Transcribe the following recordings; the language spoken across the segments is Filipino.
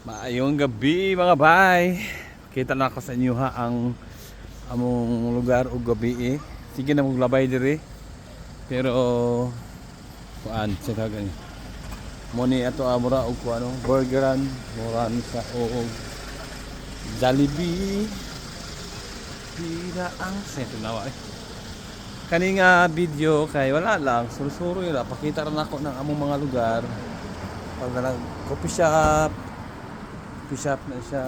Maayong gabi mga bay. Kita na ako sa inyo ha ang among lugar o gabi eh. Sige na maglabay diri. Pero kuan sa kagan. Moni ato amura og kuano burgeran, moran sa og Jollibee. Pira ang seto nawa eh. Kani nga video kay wala lang suro-suro ira pakita ra nako ng among mga lugar. Pag coffee shop na siya,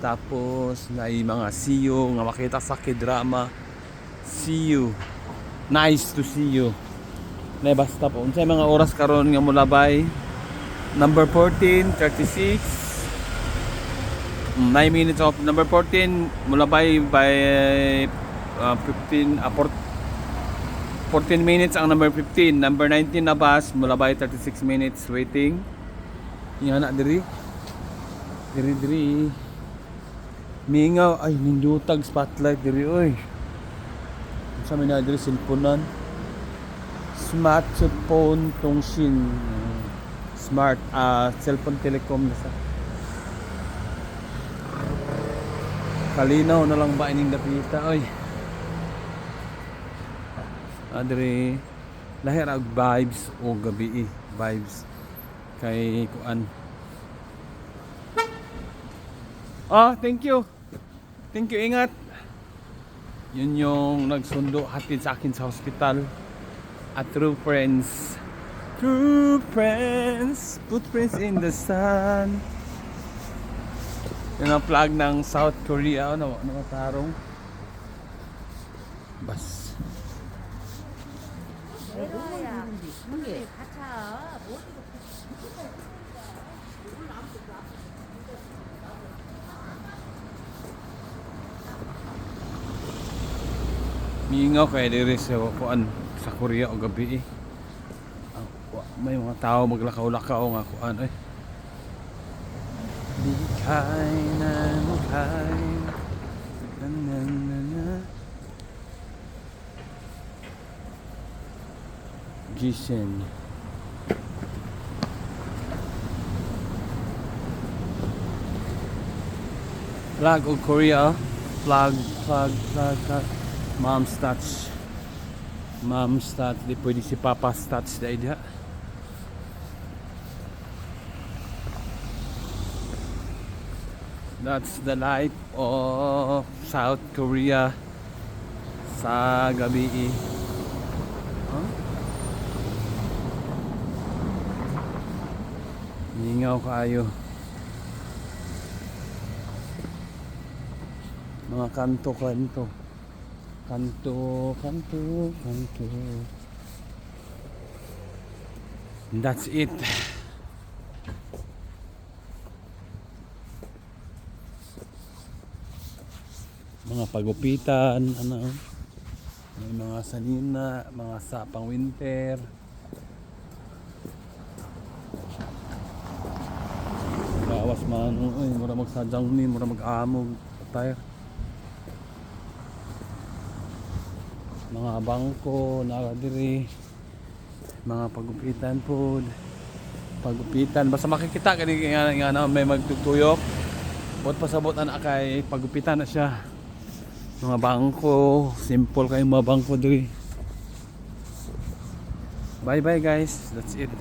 tapos na mga see you nga makita sa K-drama. See you, nice to see you na basta po unsay mga oras karon nga mulabay number 14, 36 9 minutes of number 14 mulabay by 14 minutes ang number 15. Number 19 na bus mulabay 36 minutes waiting. Yan na diri mingaw ay nindutag spotlight diri oy. Sa may na diri cellphone smartphone tong shin smart cellphone telecom na sa kalinaw na lang ba ining dapita oy. Diri lahir og vibes o gabi vibes kay kuan. Thank you. Thank you, ingat. Yun yung nagsundo hatid sa akin sa hospital. At true friends. True friends. Footprints in the sun. Yun ang flag ng South Korea. Nakatarong. Bas. Mingaw kay diri sa kuan sa Korea o gabi eh. May mga tao maglakaw-lakaw nga kuan eh. Di kain na kain. Gishen. Flag of Korea. Flag. Mom's touch. Di pwede si Papa's touch dahil diha. That's the life of South Korea sa gabi. Hingaw kayo. Mga kanto. That's it. Mga pagupitan, may mga sanina, mga sapang winter. Bawas man, mura magsadyang ni, mura mag-amog tayo. Mga bangko nakadiri, mga pagupitan basta makikita kani nga may magtutuyok bot pasabot na kay pagupitan na siya. Mga bangko simple kay mga bangko diri. Bye bye guys, that's it.